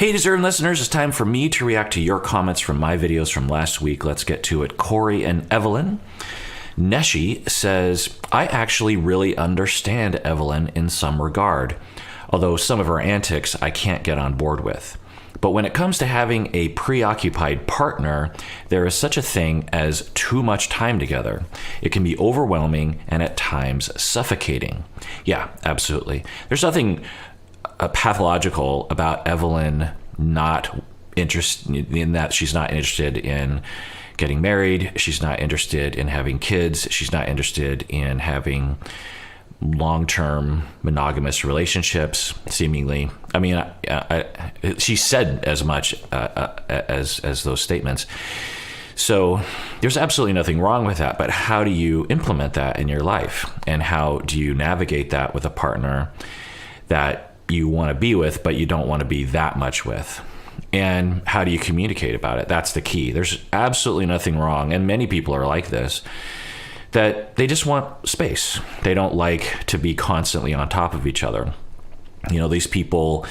Hey, Deserving listeners, it's time for me to react to your comments from my videos from last week. Let's get to it. Corey and Evelyn. Neshi says, I actually really understand Evelyn in some regard, although some of her antics I can't get on board with. But when it comes to having a preoccupied partner, there is such a thing as too much time together. It can be overwhelming and at times suffocating. Yeah, absolutely. There's nothing pathological about Evelyn not interested in that. She's not interested in getting married. She's not interested in having kids. She's not interested in having long-term monogamous relationships, seemingly. I mean, she said as much as those statements. So there's absolutely nothing wrong with that. But how do you implement that in your life? And how do you navigate that with a partner that you want to be with, but you don't want to be that much with? And how do you communicate about it? That's the key. There's absolutely nothing wrong. And many people are like this, that they just want space. They don't like to be constantly on top of each other. You know, these people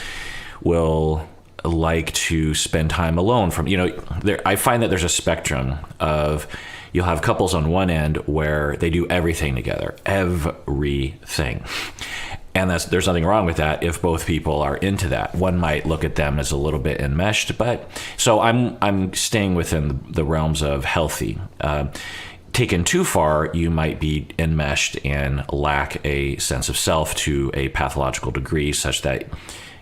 will like to spend time alone from, I find that there's a spectrum of, you'll have couples on one end where they do everything together, everything. And there's nothing wrong with that if both people are into that. One might look at them as a little bit enmeshed, but so I'm staying within the realms of healthy. Taken too far, you might be enmeshed and lack a sense of self to a pathological degree, such that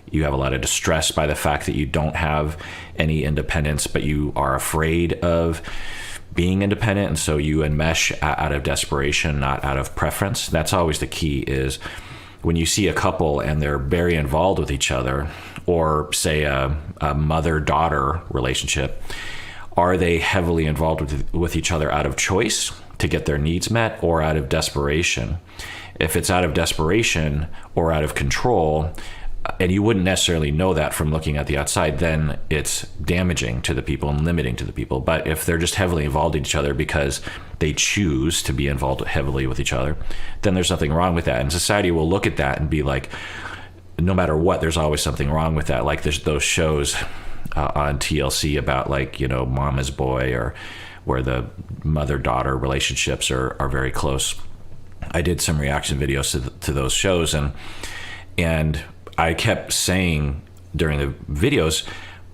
you have a lot of distress by the fact that you don't have any independence, but you are afraid of being independent, and so you enmesh out of desperation, not out of preference. That's always the key, is when you see a couple and they're very involved with each other, or say a mother-daughter relationship, are they heavily involved with each other out of choice to get their needs met, or out of desperation? If it's out of desperation or out of control, and you wouldn't necessarily know that from looking at the outside, then it's damaging to the people and limiting to the people. But if they're just heavily involved in each other because they choose to be involved heavily with each other, then there's nothing wrong with that. And society will look at that and be like, no matter what, there's always something wrong with that. Like there's those shows on TLC about, like, Mama's Boy, or where the mother-daughter relationships are very close. I did some reaction videos to those shows, and I kept saying during the videos,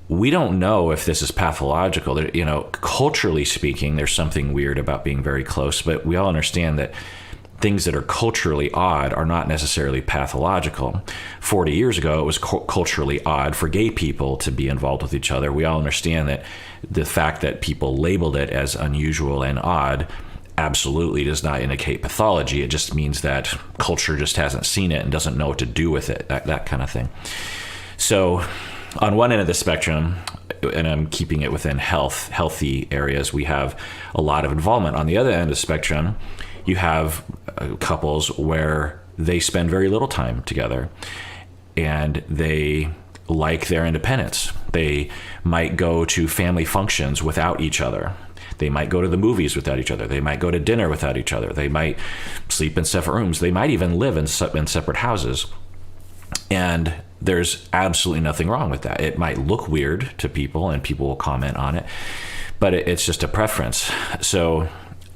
we don't know if this is pathological. Culturally speaking, there's something weird about being very close, but we all understand that things that are culturally odd are not necessarily pathological. 40 years ago, it was culturally odd for gay people to be involved with each other. We all understand that the fact that people labeled it as unusual and odd absolutely does not indicate pathology. It just means that culture just hasn't seen it and doesn't know what to do with it, that kind of thing. So on one end of the spectrum, and I'm keeping it within healthy areas, we have a lot of involvement. On the other end of the spectrum, you have couples where they spend very little time together and they like their independence. They might go to family functions without each other. They might go to the movies without each other. They might go to dinner without each other. They might sleep in separate rooms. They might even live in separate houses. And there's absolutely nothing wrong with that. It might look weird to people, and people will comment on it, but it's just a preference. So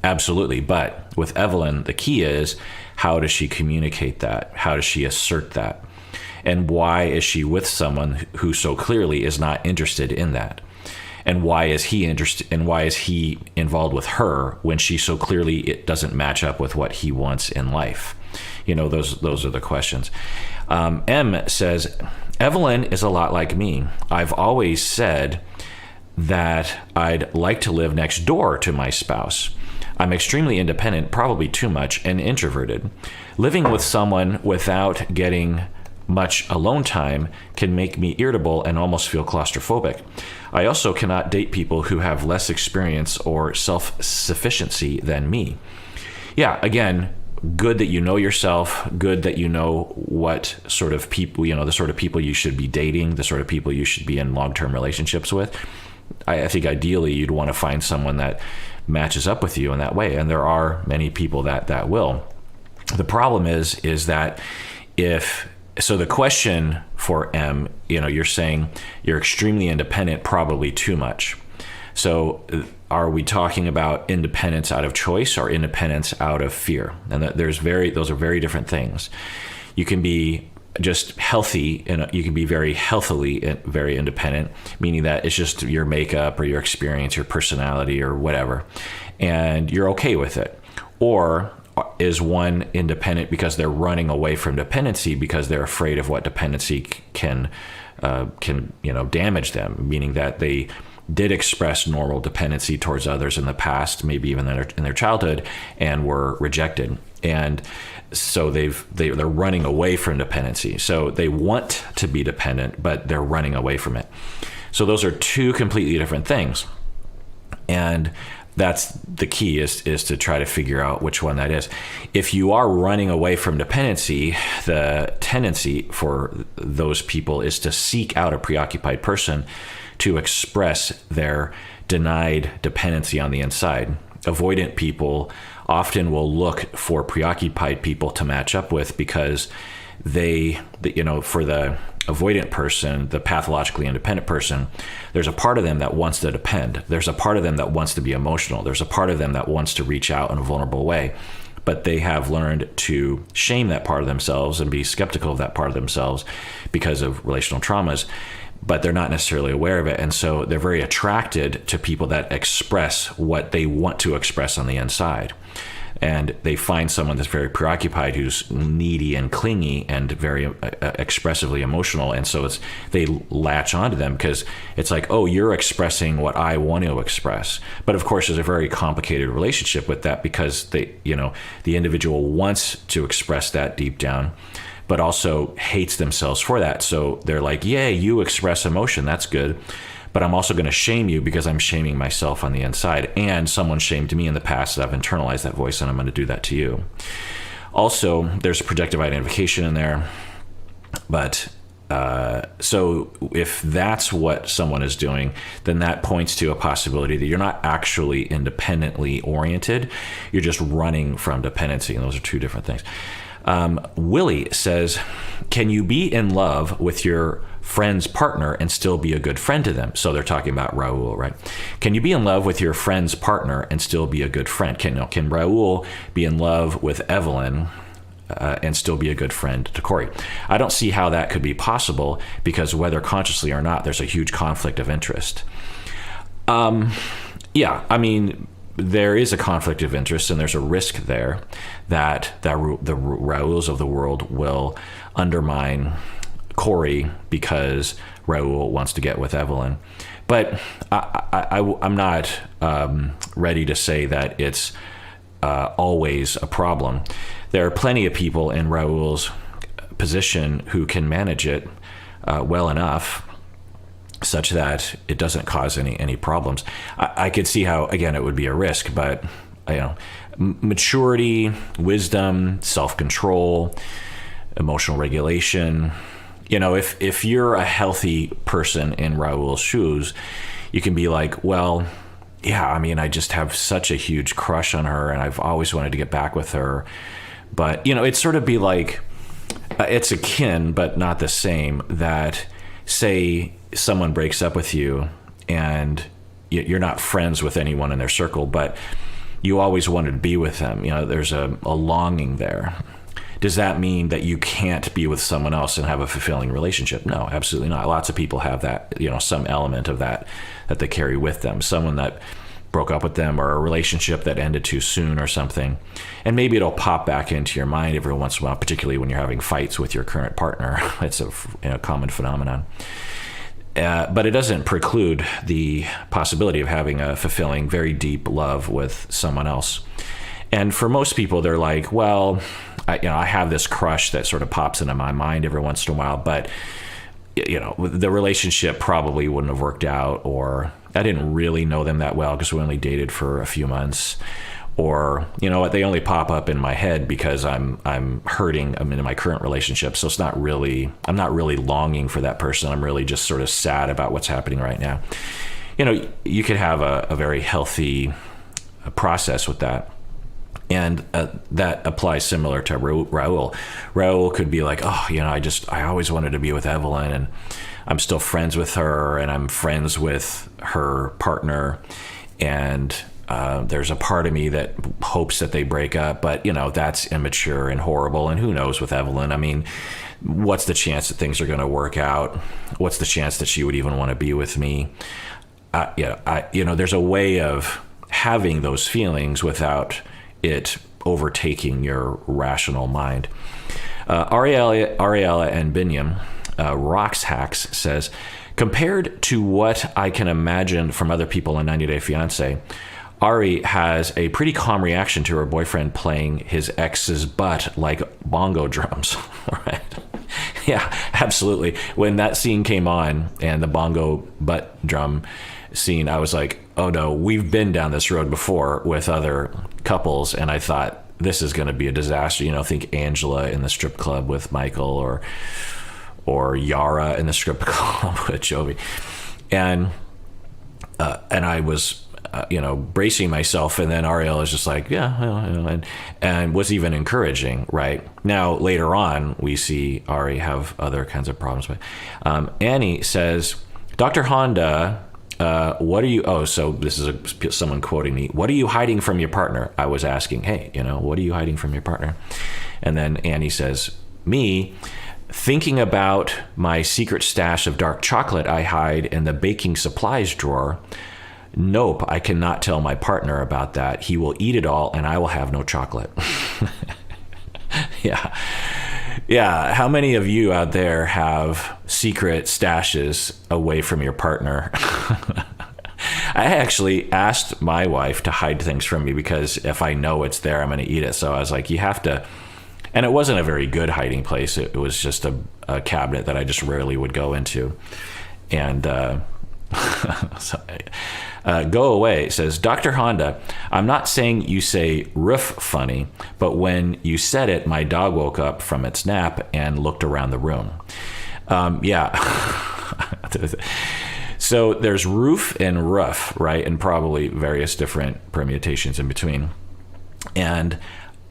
absolutely. But with Evelyn, the key is, how does she communicate that? How does she assert that? And why is she with someone who so clearly is not interested in that? And why is he interested? And why is he involved with her when she so clearly it doesn't match up with what he wants in life? Those are the questions. M says, Evelyn is a lot like me. I've always said that I'd like to live next door to my spouse. I'm extremely independent, probably too much, and introverted. Living with someone without getting much alone time can make me irritable and almost feel claustrophobic. I also cannot date people who have less experience or self-sufficiency than me. Yeah, again, good that you know yourself, good that you know what sort of people, the sort of people you should be dating, the sort of people you should be in long-term relationships with. I think ideally you'd want to find someone that matches up with you in that way, and there are many people that will. The problem is that if So the question for M, you're saying you're extremely independent, probably too much. So are we talking about independence out of choice or independence out of fear? And those are very different things. You can be just healthy, and you can be very healthily very independent, meaning that it's just your makeup or your experience, your personality or whatever, and you're okay with it. Or is one independent because they're running away from dependency because they're afraid of what dependency can damage them, meaning that they did express normal dependency towards others in the past, maybe even in their childhood, and were rejected. And so they're running away from dependency. So they want to be dependent, but they're running away from it. So those are two completely different things. And that's the key is to try to figure out which one that is. If you are running away from dependency, the tendency for those people is to seek out a preoccupied person to express their denied dependency on the inside. Avoidant people often will look for preoccupied people to match up with because for the avoidant person, the pathologically independent person, there's a part of them that wants to depend. There's a part of them that wants to be emotional. There's a part of them that wants to reach out in a vulnerable way. But they have learned to shame that part of themselves and be skeptical of that part of themselves because of relational traumas. But they're not necessarily aware of it. And so they're very attracted to people that express what they want to express on the inside. And they find someone that's very preoccupied, who's needy and clingy and very expressively emotional. And so they latch onto them because it's like, oh, you're expressing what I want to express. But of course, there's a very complicated relationship with that because the individual wants to express that deep down, but also hates themselves for that. So they're like, yeah, you express emotion. That's good. But I'm also going to shame you because I'm shaming myself on the inside. And someone shamed me in the past, that I've internalized that voice, and I'm going to do that to you. Also, there's a projective identification in there. But so if that's what someone is doing, then that points to a possibility that you're not actually independently oriented. You're just running from dependency. And those are two different things. Willie says, can you be in love with your friend's partner and still be a good friend to them? So they're talking about Raul, right? Can you be in love with your friend's partner and still be a good friend? Can Raul be in love with Evelyn and still be a good friend to Corey? I don't see how that could be possible because whether consciously or not, there's a huge conflict of interest. There is a conflict of interest and there's a risk there that the Rauls of the world will undermine Corey because Raul wants to get with Evelyn. But I'm not ready to say that it's always a problem. There are plenty of people in Raul's position who can manage it well enough such that it doesn't cause any problems. I could see how, again, it would be a risk, but maturity, wisdom, self-control, emotional regulation. If you're a healthy person in Raul's shoes, you can be like, well, yeah, I just have such a huge crush on her and I've always wanted to get back with her. But, it'd sort of be like, it's akin, but not the same, that say someone breaks up with you and you're not friends with anyone in their circle, but you always wanted to be with them. There's a longing there. Does that mean that you can't be with someone else and have a fulfilling relationship? No, absolutely not. Lots of people have that, some element of that they carry with them. Someone that broke up with them or a relationship that ended too soon or something. And maybe it'll pop back into your mind every once in a while, particularly when you're having fights with your current partner. It's a common phenomenon. But it doesn't preclude the possibility of having a fulfilling, very deep love with someone else. And for most people, they're like, well, I have this crush that sort of pops into my mind every once in a while, but the relationship probably wouldn't have worked out, or I didn't really know them that well because we only dated for a few months, or they only pop up in my head because I'm hurting. I'm in my current relationship, so I'm not really longing for that person. I'm really just sort of sad about what's happening right now. You could have a very healthy process with that. And that applies similar to Raul. Raul could be like, oh, I always wanted to be with Evelyn, and I'm still friends with her, and I'm friends with her partner, and there's a part of me that hopes that they break up, but that's immature and horrible. And who knows with Evelyn? I mean, what's the chance that things are going to work out? What's the chance that she would even want to be with me? There's a way of having those feelings without it overtaking your rational mind. Ariella and Binyam, Rocks Hacks says, compared to what I can imagine from other people in 90 Day Fiancé, Ari has a pretty calm reaction to her boyfriend playing his ex's butt like bongo drums, right? Yeah, absolutely. When that scene came on and the bongo butt drum scene, I was like, oh no, we've been down this road before with other couples, and I thought this is going to be a disaster. Think Angela in the strip club with Michael, or Yara in the strip club with Jovi, and I was bracing myself, and then Ariel is just like, and was even encouraging. Right now, later on, we see Ari have other kinds of problems with. Annie says, Dr. Honda, what are you, so this is someone quoting me, what are you hiding from your partner? I was asking, hey, what are you hiding from your partner? And then Annie says, me, thinking about my secret stash of dark chocolate I hide in the baking supplies drawer. Nope, I cannot tell my partner about that. He will eat it all and I will have no chocolate. Yeah. How many of you out there have secret stashes away from your partner? I actually asked my wife to hide things from me because if I know it's there, I'm going to eat it. So I was like, you have to. And it wasn't a very good hiding place. It was just a cabinet that I just rarely would go into. And Go Away says, Dr. Honda, I'm not saying you say roof funny, but when you said it, my dog woke up from its nap and looked around the room. Yeah. So there's roof and rough, right? And probably various different permutations in between. And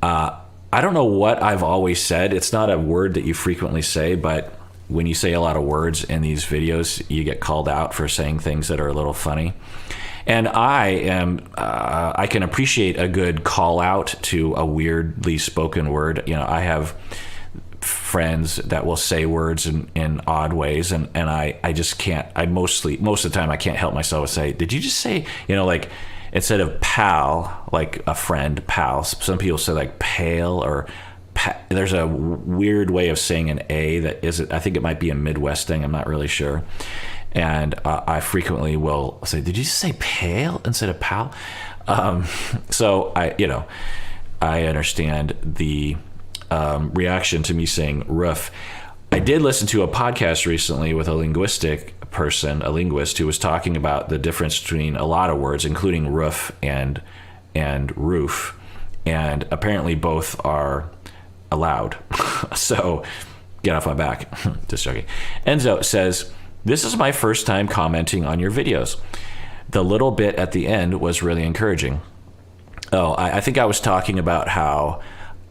I don't know what I've always said. It's not a word that you frequently say, but when you say a lot of words in these videos, you get called out for saying things that are a little funny. And I can appreciate a good call out to a weirdly spoken word. I have friends that will say words in odd ways, and I just can't. Most of the time I can't help myself to say, did you just say, like, instead of pal, like a friend, pal, some people say like pale or there's a weird way of saying an A that isn't. I think it might be a Midwest thing. I'm not really sure. And I frequently will say, did you just say pale instead of pal? So I understand the reaction to me saying roof. I did listen to a podcast recently with a linguist who was talking about the difference between a lot of words, including roof and roof. And apparently both are allowed. So get off my back. Just joking. Enzo says, this is my first time commenting on your videos. The little bit at the end was really encouraging. Oh, I think I was talking about how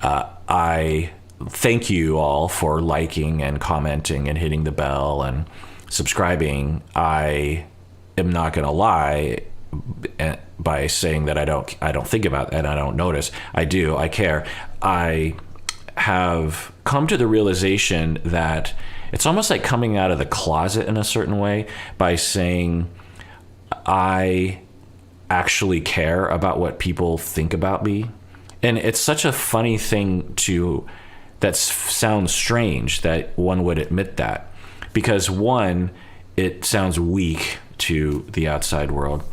I thank you all for liking and commenting and hitting the bell and subscribing. I am not going to lie by saying that I don't think about that and I don't notice. I do. I care. I have come to the realization that it's almost like coming out of the closet in a certain way by saying I actually care about what people think about me. And it's such a funny thing that sounds strange that one would admit that, because one, it sounds weak to the outside world,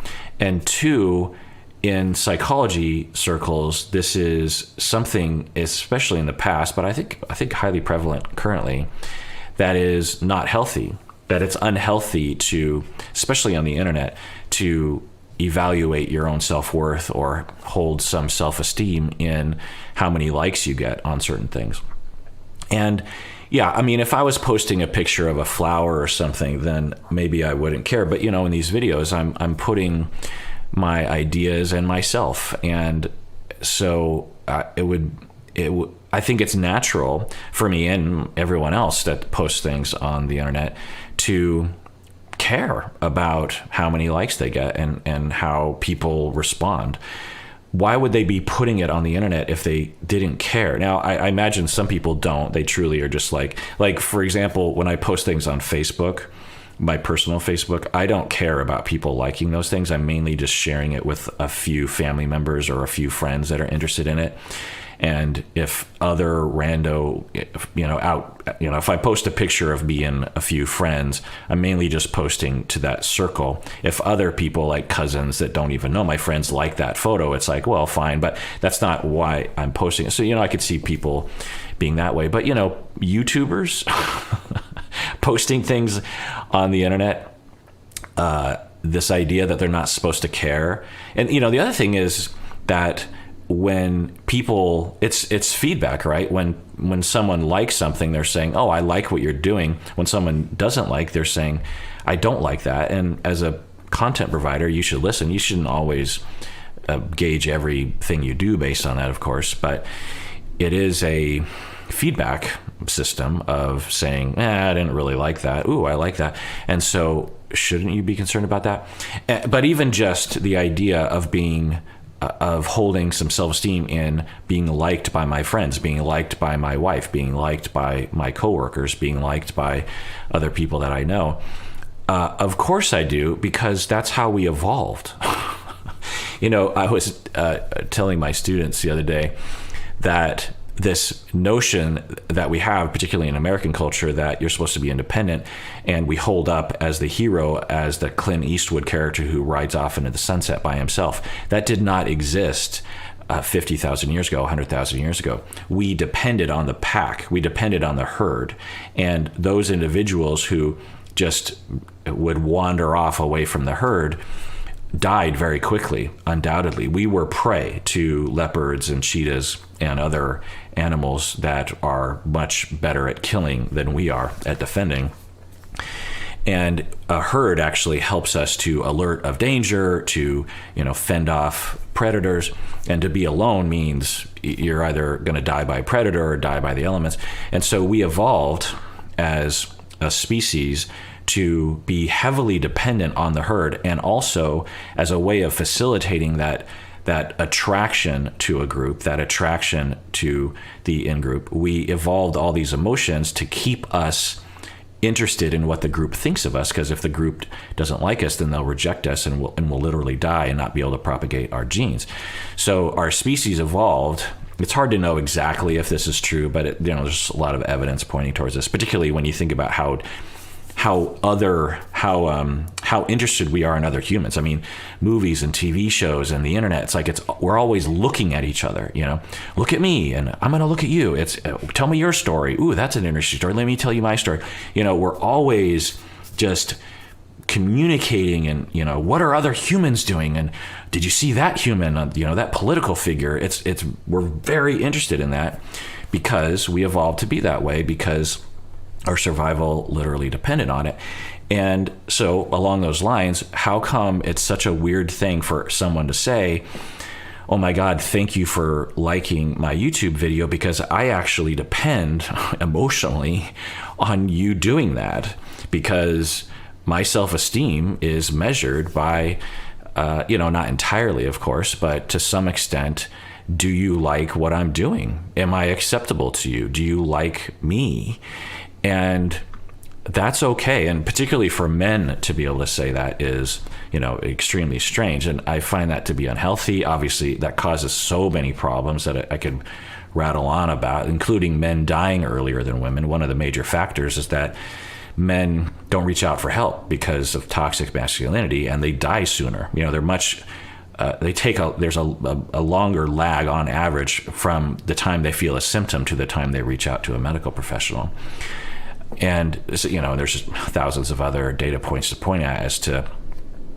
and two, in psychology circles, this is something, especially in the past, but I think highly prevalent currently, that is not healthy. That it's unhealthy to, especially on the internet, to evaluate your own self-worth or hold some self-esteem in how many likes you get on certain things. And yeah, I mean, if I was posting a picture of a flower or something, then maybe I wouldn't care. But in these videos, I'm putting my ideas and myself, and so I think it's natural for me and everyone else that posts things on the internet to care about how many likes they get and how people respond. Why would they be putting it on the internet if they didn't care? Now, I imagine some people don't. They truly are just like, for example, when I post things on Facebook, my personal Facebook, I don't care about people liking those things. I'm mainly just sharing it with a few family members or a few friends that are interested in it. And if other rando, if I post a picture of me and a few friends, I'm mainly just posting to that circle. If other people, like cousins that don't even know my friends, like that photo, it's like, well, fine, but that's not why I'm posting it. So, I could see people being that way. But, YouTubers posting things on the internet, this idea that they're not supposed to care. And, the other thing is that when people, it's feedback, right? When someone likes something, they're saying, oh, I like what you're doing. When someone doesn't like, they're saying, I don't like that. And as a content provider, you should listen. You shouldn't always gauge everything you do based on that, of course, but it is a feedback system of saying, I didn't really like that. Ooh, I like that. And so shouldn't you be concerned about that? But even just the idea of holding some self-esteem in being liked by my friends, being liked by my wife, being liked by my coworkers, being liked by other people that I know. Of course I do, because that's how we evolved. I was telling my students the other day that this notion that we have, particularly in American culture, that you're supposed to be independent, and we hold up as the hero as the Clint Eastwood character who rides off into the sunset by himself. That did not exist 50,000 years ago, 100,000 years ago. We depended on the pack. We depended on the herd. And those individuals who just would wander off away from the herd died very quickly, undoubtedly. We were prey to leopards and cheetahs and other animals that are much better at killing than we are at defending. And a herd actually helps us to alert of danger, to fend off predators. And to be alone means you're either going to die by a predator or die by the elements. And so we evolved as a species to be heavily dependent on the herd, and also as a way of facilitating that attraction to a group, that attraction to the in-group. We evolved all these emotions to keep us interested in what the group thinks of us, because if the group doesn't like us, then they'll reject us and we'll literally die and not be able to propagate our genes. So our species evolved. It's hard to know exactly if this is true, but there's a lot of evidence pointing towards this, particularly when you think about how interested we are in other humans. I mean, movies and TV shows and the internet, it's like we're always looking at each other, look at me and I'm going to look at you. It's tell me your story. Ooh, that's an interesting story. Let me tell you my story. We're always just communicating and, what are other humans doing? And did you see that human, that political figure? We're very interested in that because we evolved to be that way, because our survival literally depended on it. And so along those lines, how come it's such a weird thing for someone to say, oh my God, thank you for liking my YouTube video, because I actually depend emotionally on you doing that, because my self-esteem is measured by, not entirely, of course, but to some extent, do you like what I'm doing? Am I acceptable to you? Do you like me? And that's okay. And particularly for men to be able to say that is, extremely strange. And I find that to be unhealthy. Obviously, that causes so many problems that I could rattle on about, including men dying earlier than women. One of the major factors is that men don't reach out for help because of toxic masculinity, and they die sooner. They're much... there's a longer lag on average from the time they feel a symptom to the time they reach out to a medical professional. And, there's just thousands of other data points to point at as to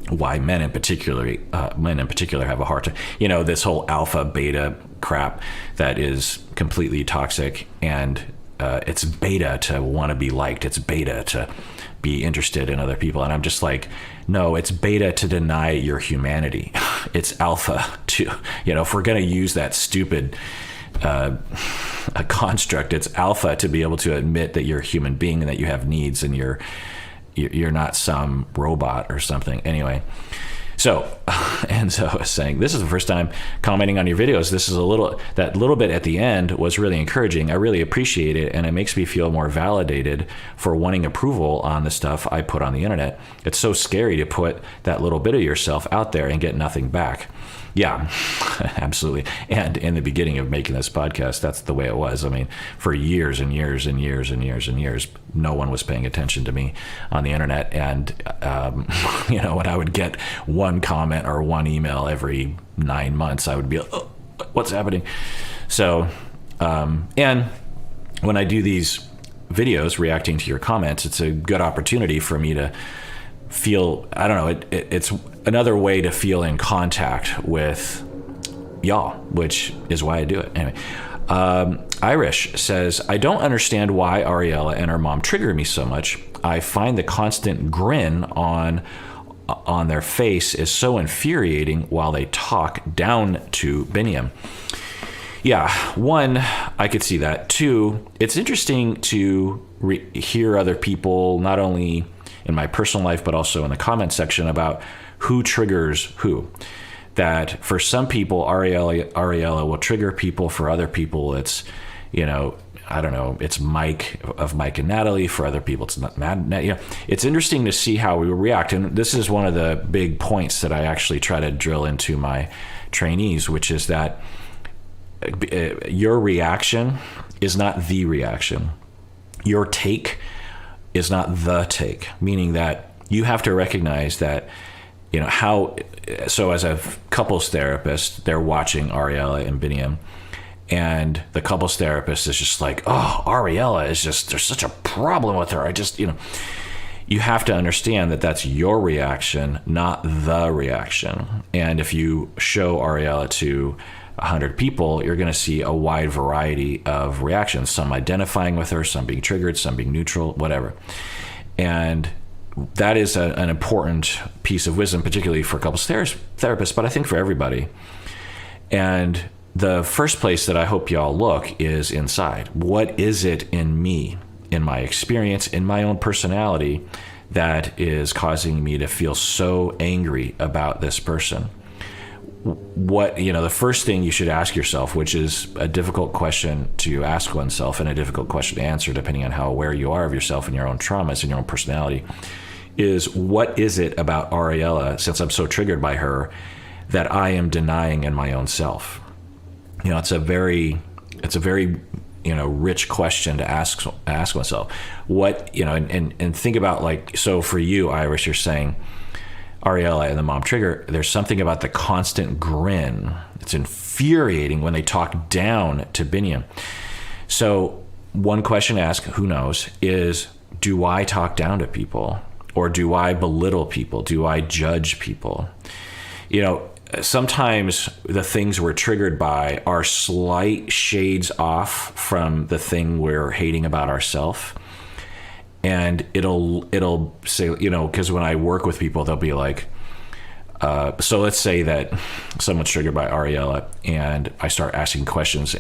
why men in particular have a hard time. This whole alpha beta crap that is completely toxic, and it's beta to want to be liked. It's beta to be interested in other people. And I'm just like, no, it's beta to deny your humanity. It's alpha to, if we're going to use that stupid a construct, it's alpha to be able to admit that you're a human being and that you have needs and you're not some robot or something. Anyway, so Enzo is saying, this is the first time commenting on your videos. This is that little bit at the end was really encouraging. I really appreciate it, and it makes me feel more validated for wanting approval on the stuff I put on the internet. It's so scary to put that little bit of yourself out there and get nothing back. Yeah, absolutely. And in the beginning of making this podcast, that's the way it was. I mean, for years and years and years and years and years, no one was paying attention to me on the internet. And, when I would get one comment or one email every 9 months, I would be like, oh, what's happening? So, and when I do these videos reacting to your comments, it's a good opportunity for me to feel, I don't know, it's another way to feel in contact with y'all, which is why I do it. Anyway, Irish says, I don't understand why Ariella and her mom trigger me so much. I find the constant grin on their face is so infuriating while they talk down to Biniam. Yeah, one, I could see that. Two, it's interesting to hear other people, not only in my personal life, but also in the comment section, about who triggers who. That for some people, Ariella will trigger people. For other people, it's, I don't know, it's Mike and Natalie. For other people, it's not Matt. It's interesting to see how we react. And this is one of the big points that I actually try to drill into my trainees, which is that your reaction is not the reaction. Your take is not the take, meaning that you have to recognize that, so as a couples therapist, they're watching Ariella and Biniam, and the couples therapist is just like, oh, Ariella is just, there's such a problem with her. You have to understand that that's your reaction, not the reaction. And if you show Ariella to 100 people, you're going to see a wide variety of reactions, some identifying with her, some being triggered, some being neutral, whatever. And that is an important piece of wisdom, particularly for couples therapists, but I think for everybody. And the first place that I hope y'all look is inside. What is it in me, in my experience, in my own personality, that is causing me to feel so angry about this person? What, the first thing you should ask yourself, which is a difficult question to ask oneself and a difficult question to answer depending on how aware you are of yourself and your own traumas and your own personality, is what is it about Ariella, since I'm so triggered by her, that I am denying in my own self? It's a very rich question to ask myself. What, and think about, so for you, Iris, you're saying Ariella and the mom trigger, there's something about the constant grin. It's infuriating when they talk down to Biniam. So one question to ask, who knows, is, do I talk down to people? Or do I belittle people? Do I judge people? Sometimes the things we're triggered by are slight shades off from the thing we're hating about ourselves. And it'll say, because when I work with people, they'll be like, so let's say that someone's triggered by Ariella, and I start asking questions,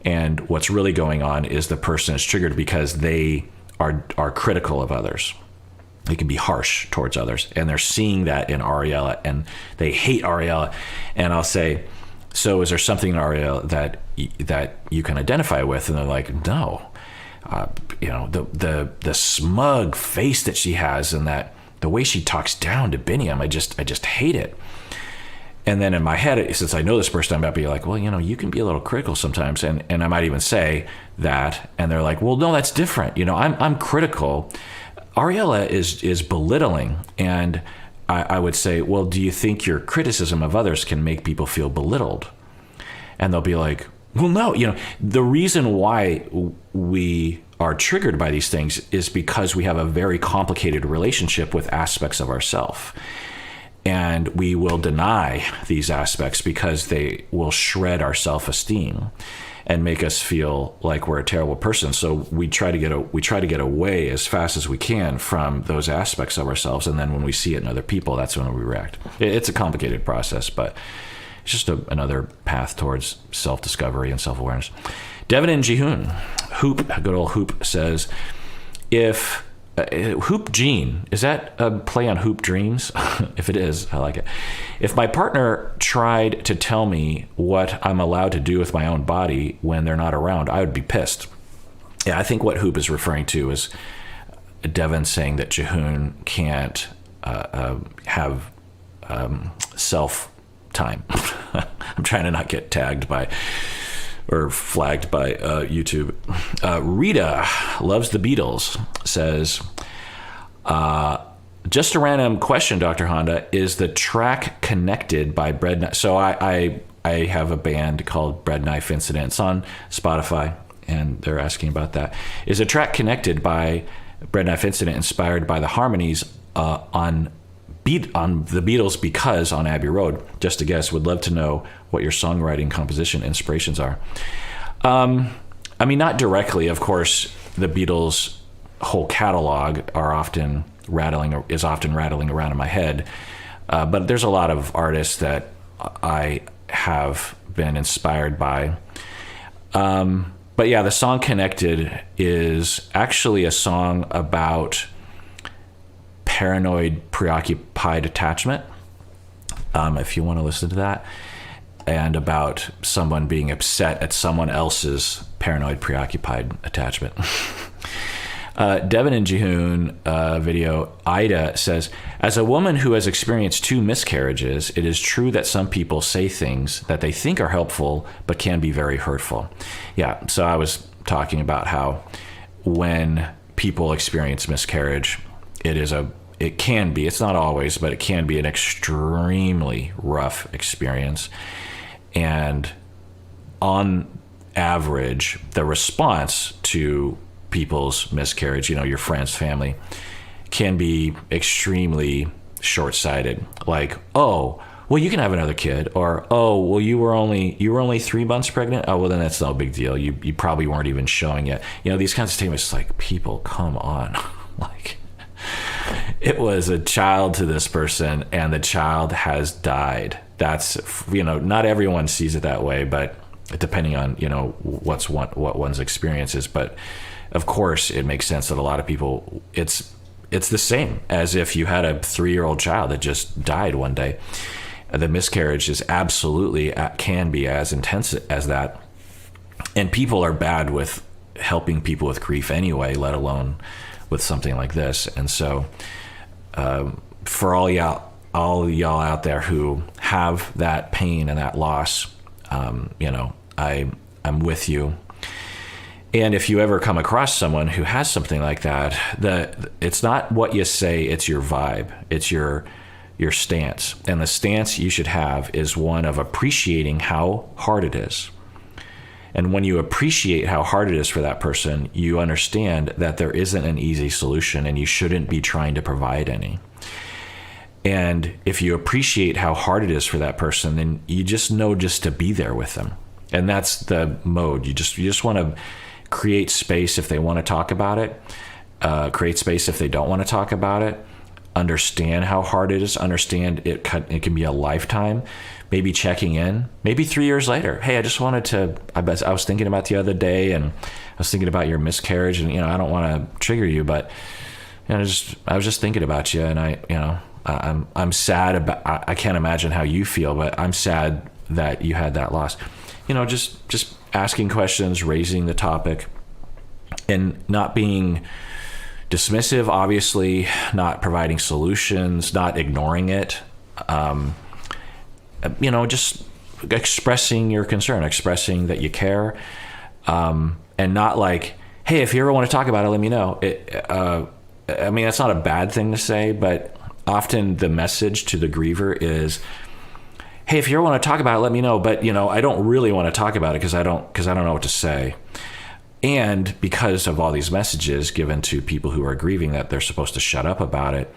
and what's really going on is the person is triggered because they are critical of others. They can be harsh towards others, and they're seeing that in Ariella, and they hate Ariella. And I'll say, so is there something in Ariella that you can identify with? And they're like, no. The smug face that she has, and that the way she talks down to Biniam, I just hate it. And then in my head, since I know this person, I might be like, well, you can be a little critical sometimes, and I might even say that, and they're like, well, no, that's different. I'm critical. Ariella is belittling, and I would say, well, do you think your criticism of others can make people feel belittled? And they'll be like, well, no. The reason why we are triggered by these things is because we have a very complicated relationship with aspects of ourselves. And we will deny these aspects because they will shred our self-esteem and make us feel like we're a terrible person. So we try to get away as fast as we can from those aspects of ourselves. And then when we see it in other people, that's when we react. It's a complicated process, but it's just another path towards self-discovery and self-awareness. Devin and Jihoon, Hoop, good old Hoop, says, if Hoop Gene, is that a play on Hoop Dreams? If it is, I like it. If my partner tried to tell me what I'm allowed to do with my own body when they're not around, I would be pissed. Yeah, I think what Hoop is referring to is Devin saying that Jihoon can't have self time. I'm trying to not get tagged by or flagged by YouTube. Rita loves the Beatles, says, just a random question, Dr. Honda, is the track connected by Bread Knife? So I have a band called Bread Knife Incidents on Spotify, and they're asking about that. Is a track connected by Bread Knife Incident inspired by the harmonies on the Beatles because on Abbey Road? Just a guess. Would love to know what your songwriting composition inspirations are. I mean, not directly. Of course, the Beatles' whole catalog is often rattling around in my head. But there's a lot of artists that I have been inspired by. But yeah, the song Connected is actually a song about paranoid, preoccupied attachment, if you want to listen to that, and about someone being upset at someone else's paranoid, preoccupied attachment. Devin and Jihoon video, Ida says, as a woman who has experienced 2 miscarriages, it is true that some people say things that they think are helpful but can be very hurtful. Yeah, so I was talking about how when people experience miscarriage, it can be, it's not always, but it can be an extremely rough experience. And on average, the response to people's miscarriage, your friends, family, can be extremely short-sighted. Like, oh, well, you can have another kid, or, oh, well, you were only 3 months pregnant. Oh, well, then that's no big deal. You probably weren't even showing yet. These kinds of statements, like, people, come on. Like, it was a child to this person, and the child has died. That's, not everyone sees it that way, but depending on, what one's experience is. But of course, it makes sense that a lot of people, it's the same as if you had a 3-year-old child that just died one day. The miscarriage is absolutely, can be as intense as that. And people are bad with helping people with grief anyway, let alone with something like this. And so for all y'all out there who have that pain and that loss, I'm with you. And if you ever come across someone who has something like that, it's not what you say, it's your vibe, it's your stance. And the stance you should have is one of appreciating how hard it is. And when you appreciate how hard it is for that person, you understand that there isn't an easy solution and you shouldn't be trying to provide any. And if you appreciate how hard it is for that person, then you just know just to be there with them. And that's the mode. You just want to create space if they want to talk about it, create space if they don't want to talk about it, understand how hard it is, understand it can be a lifetime, maybe checking in, maybe 3 years later. Hey, I just wanted to, I was thinking about the other day, and I was thinking about your miscarriage, and, I don't want to trigger you, but, I was just thinking about you, and I'm sad about, I can't imagine how you feel, but I'm sad that you had that loss. Just asking questions, raising the topic, and not being dismissive, obviously, not providing solutions, not ignoring it. Just expressing your concern, expressing that you care, and not like, hey, if you ever want to talk about it, let me know. That's not a bad thing to say, but often the message to the griever is, hey, if you ever want to talk about it, let me know. But, I don't really want to talk about it because I don't know what to say. And because of all these messages given to people who are grieving that they're supposed to shut up about it,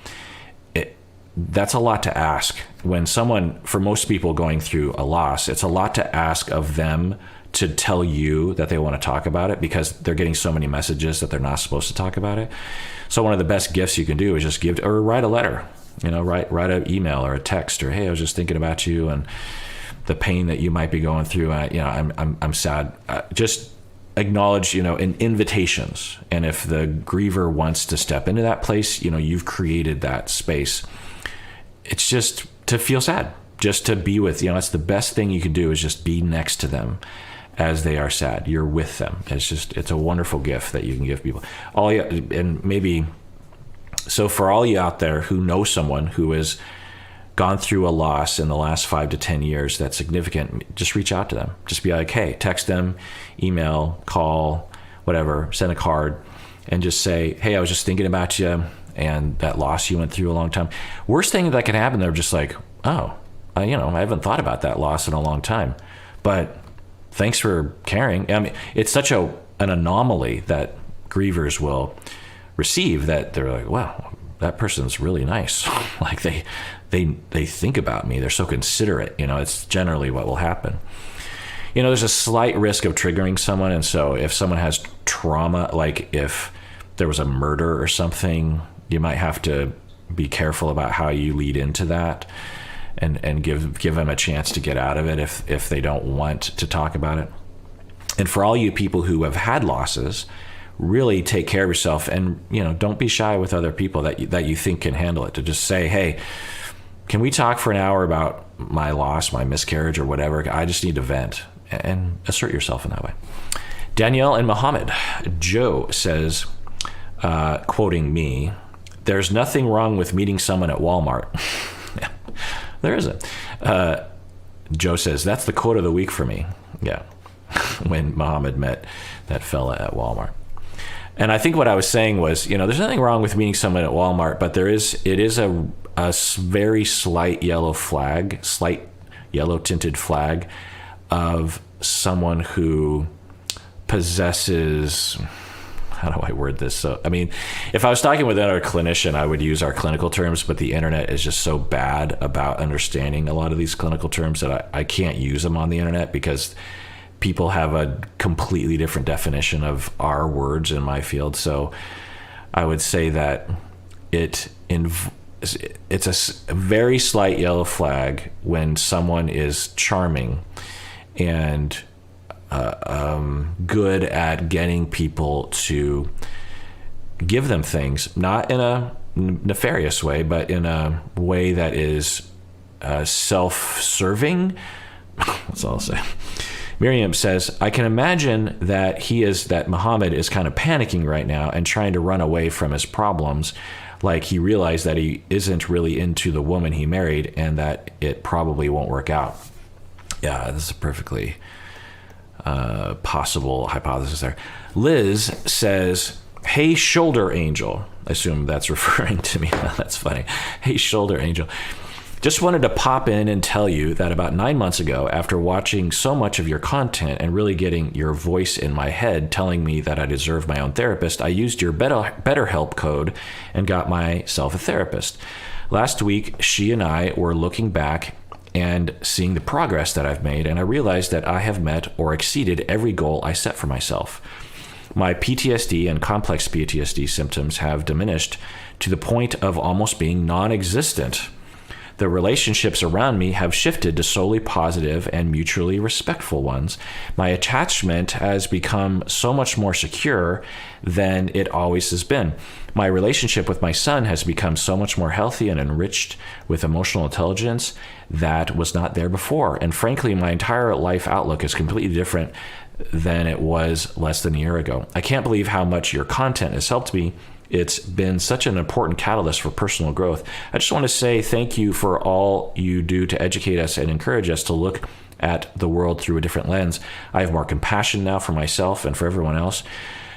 that's a lot to ask. When someone, for most people going through a loss, it's a lot to ask of them to tell you that they want to talk about it because they're getting so many messages that they're not supposed to talk about it. So one of the best gifts you can do is just give, or write a letter, write an email or a text, or, hey, I was just thinking about you, and the pain that you might be going through. I'm sad. Just acknowledge, in invitations. And if the griever wants to step into that place, you've created that space. It's just to feel sad, just to be with, it's the best thing you can do is just be next to them as they are sad. You're with them. It's a wonderful gift that you can give people. So for all you out there who know someone who has gone through a loss in the last 5 to 10 years that's significant, just reach out to them. Just be like, hey, text them, email, call, whatever, send a card, and just say, hey, I was just thinking about you and that loss you went through a long time. Worst thing that can happen, they're just like, oh, I haven't thought about that loss in a long time, but thanks for caring. I mean, it's such an anomaly that grievers will receive that they're like, wow, that person's really nice. Like they think about me. They're so considerate. It's generally what will happen. There's a slight risk of triggering someone. And so if someone has trauma, like if there was a murder or something, you might have to be careful about how you lead into that and give them a chance to get out of it if they don't want to talk about it. And for all you people who have had losses, really take care of yourself, and don't be shy with other people that you think can handle it. To just say, hey, can we talk for an hour about my loss, my miscarriage, or whatever? I just need to vent, and assert yourself in that way. Danielle and Mohammed. Joe says, quoting me, "There's nothing wrong with meeting someone at Walmart." There isn't. Joe says, that's the quote of the week for me. Yeah. When Mohammed met that fella at Walmart. And I think what I was saying was, there's nothing wrong with meeting someone at Walmart, but it is a very slight yellow tinted flag of someone who possesses, how do I word this? So, if I was talking with another clinician, I would use our clinical terms, but the internet is just so bad about understanding a lot of these clinical terms that I can't use them on the internet because people have a completely different definition of our words in my field. So I would say that it's a very slight yellow flag when someone is charming and good at getting people to give them things, not in a nefarious way, but in a way that is self-serving. That's all I'll say. Miriam says, I can imagine that Muhammad is kind of panicking right now and trying to run away from his problems. Like he realized that he isn't really into the woman he married and that it probably won't work out. Yeah, this is a perfectly possible hypothesis there. Liz says, hey, shoulder angel. I assume that's referring to me. That's funny. Hey, shoulder angel. Just wanted to pop in and tell you that about 9 months ago, after watching so much of your content and really getting your voice in my head telling me that I deserve my own therapist, I used your BetterHelp code and got myself a therapist. Last week, she and I were looking back and seeing the progress that I've made, and I realized that I have met or exceeded every goal I set for myself. My PTSD and complex PTSD symptoms have diminished to the point of almost being non-existent. The relationships around me have shifted to solely positive and mutually respectful ones. My attachment has become so much more secure than it always has been. My relationship with my son has become so much more healthy and enriched with emotional intelligence that was not there before. And frankly, my entire life outlook is completely different than it was less than a year ago. I can't believe how much your content has helped me. It's been such an important catalyst for personal growth. I just want to say thank you for all you do to educate us and encourage us to look at the world through a different lens. I have more compassion now for myself and for everyone else.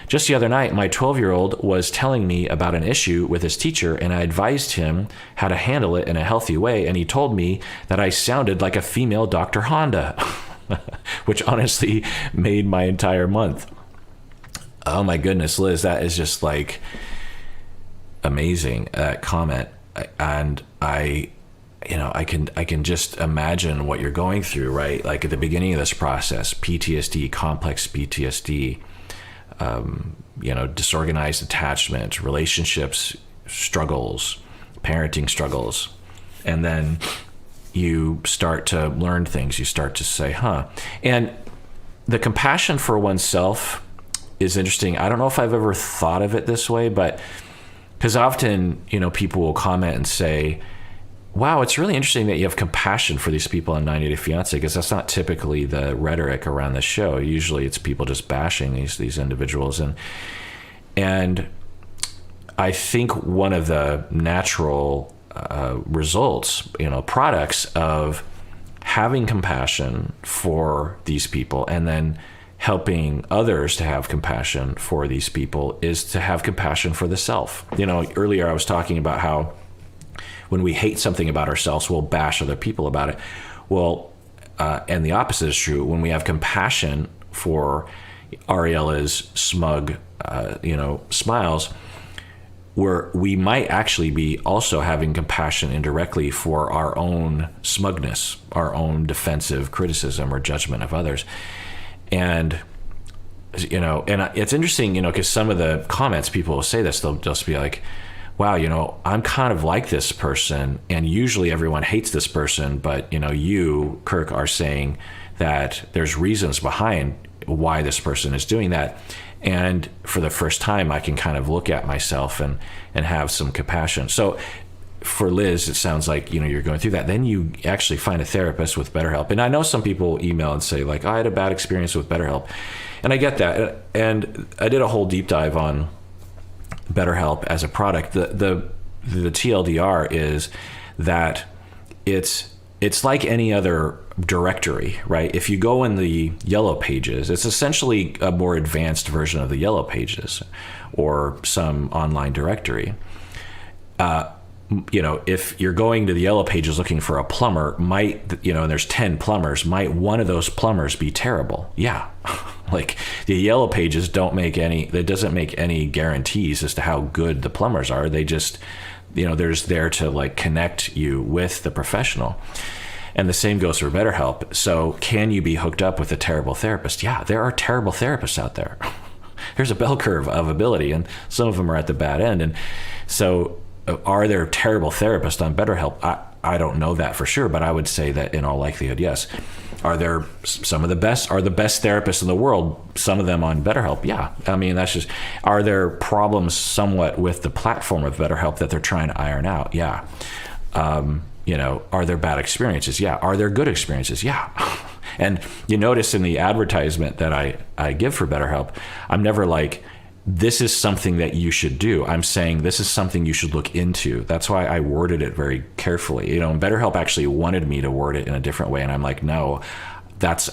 Just the other night, my 12-year-old was telling me about an issue with his teacher, and I advised him how to handle it in a healthy way, and he told me that I sounded like a female Dr. Honda, which honestly made my entire month. Oh my goodness, Liz, that is just like amazing comment. And I can just imagine what you're going through, right? Like at the beginning of this process, PTSD, complex PTSD, disorganized attachment, relationships struggles, parenting struggles, and then you start to learn things. You start to say, and the compassion for oneself is interesting. I don't know if I've ever thought of it this way, but because often, people will comment and say, wow, it's really interesting that you have compassion for these people on 90 Day Fiancé, because that's not typically the rhetoric around the show. Usually it's people just bashing these individuals. And I think one of the natural results, products of having compassion for these people and then helping others to have compassion for these people is to have compassion for the self. Earlier I was talking about how when we hate something about ourselves, we'll bash other people about it. Well, and the opposite is true. When we have compassion for Ariela's smug, smiles, where we might actually be also having compassion indirectly for our own smugness, our own defensive criticism or judgment of others. And, and it's interesting, because some of the comments, people will say this, they'll just be like, wow, I'm kind of like this person, and usually everyone hates this person, but, you, Kirk, are saying that there's reasons behind why this person is doing that. And for the first time, I can kind of look at myself and have some compassion. So for Liz, it sounds like, you're going through that. Then you actually find a therapist with BetterHelp. And I know some people email and say, like, I had a bad experience with BetterHelp. And I get that. And I did a whole deep dive on BetterHelp as a product. The TLDR is that it's like any other directory, right? If you go in the Yellow Pages, it's essentially a more advanced version of the Yellow Pages or some online directory. If you're going to the Yellow Pages looking for a plumber, and there's 10 plumbers, might one of those plumbers be terrible? Yeah. Like the Yellow Pages doesn't make any guarantees as to how good the plumbers are. They just, there's there to like connect you with the professional. And the same goes for BetterHelp. So can you be hooked up with a terrible therapist? Yeah, there are terrible therapists out there. There's a bell curve of ability, and some of them are at the bad end. And so are there terrible therapists on BetterHelp? I don't know that for sure, but I would say that in all likelihood, yes. Are there some of the best therapists in the world, some of them on BetterHelp? Yeah. I mean, that's just, are there problems somewhat with the platform of BetterHelp that they're trying to iron out? Yeah. Are there bad experiences? Yeah. Are there good experiences? Yeah. And you notice in the advertisement that I give for BetterHelp, I'm never like, this is something that you should do. I'm saying this is something you should look into. That's why I worded it very carefully. And BetterHelp actually wanted me to word it in a different way. And I'm like, no,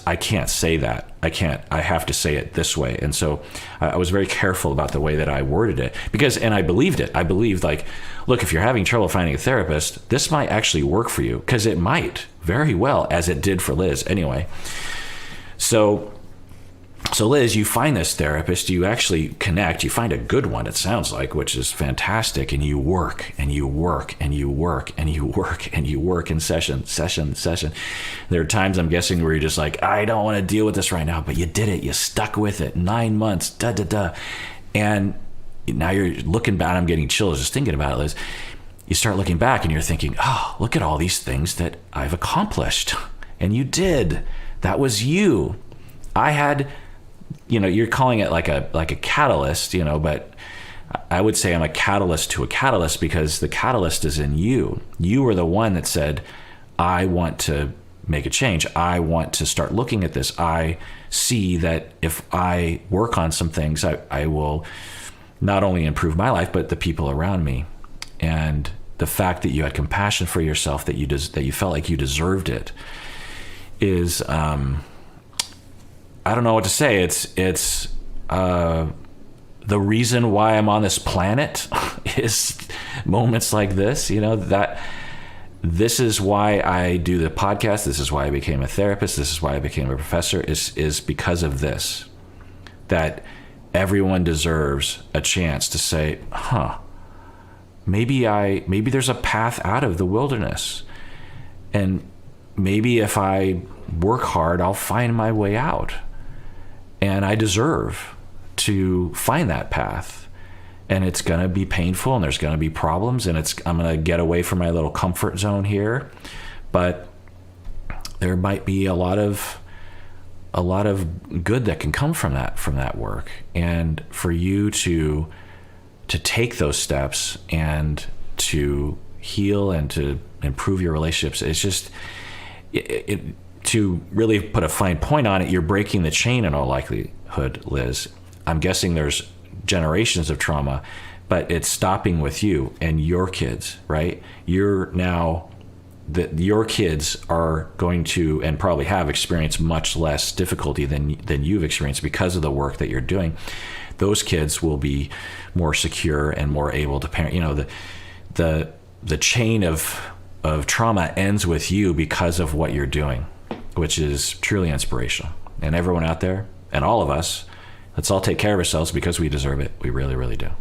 I can't say that. I have to say it this way. And so I was very careful about the way that I worded it and I believed it. I believed like, look, if you're having trouble finding a therapist, this might actually work for you, because it might very well, as it did for Liz anyway. So Liz, you find this therapist, you actually connect, you find a good one, it sounds like, which is fantastic. And you work and you work and you work and you work and you work in session. There are times, I'm guessing, where you're just like, I don't want to deal with this right now, but you did it. You stuck with it. 9 months, And now you're looking back, I'm getting chills just thinking about it, Liz. You start looking back and you're thinking, oh, look at all these things that I've accomplished. And you did. That was you. I had... you're calling it like a catalyst, but I would say I'm a catalyst to a catalyst, because the catalyst is in you. You were the one that said, I want to make a change. I want to start looking at this. I see that if I work on some things, I will not only improve my life, but the people around me. And the fact that you had compassion for yourself, that you felt like you deserved it, is... I don't know what to say. It's the reason why I'm on this planet is moments like this, that this is why I do the podcast. This is why I became a therapist. This is why I became a professor, is because of this, that everyone deserves a chance to say, maybe there's a path out of the wilderness, and maybe if I work hard, I'll find my way out. And I deserve to find that path. And it's going to be painful, and there's going to be problems, and I'm going to get away from my little comfort zone here. but there might be a lot of good that can come from that work. And for you to take those steps and to heal and to improve your relationships, it's just to really put a fine point on it, you're breaking the chain in all likelihood, Liz. I'm guessing there's generations of trauma, but it's stopping with you and your kids, right? You're now that your kids are going to, and probably have, experienced much less difficulty than you've experienced because of the work that you're doing. Those kids will be more secure and more able to parent. You know, the chain of trauma ends with you because of what you're doing, which is truly inspirational. And everyone out there, and all of us, let's all take care of ourselves because we deserve it. We really, really do.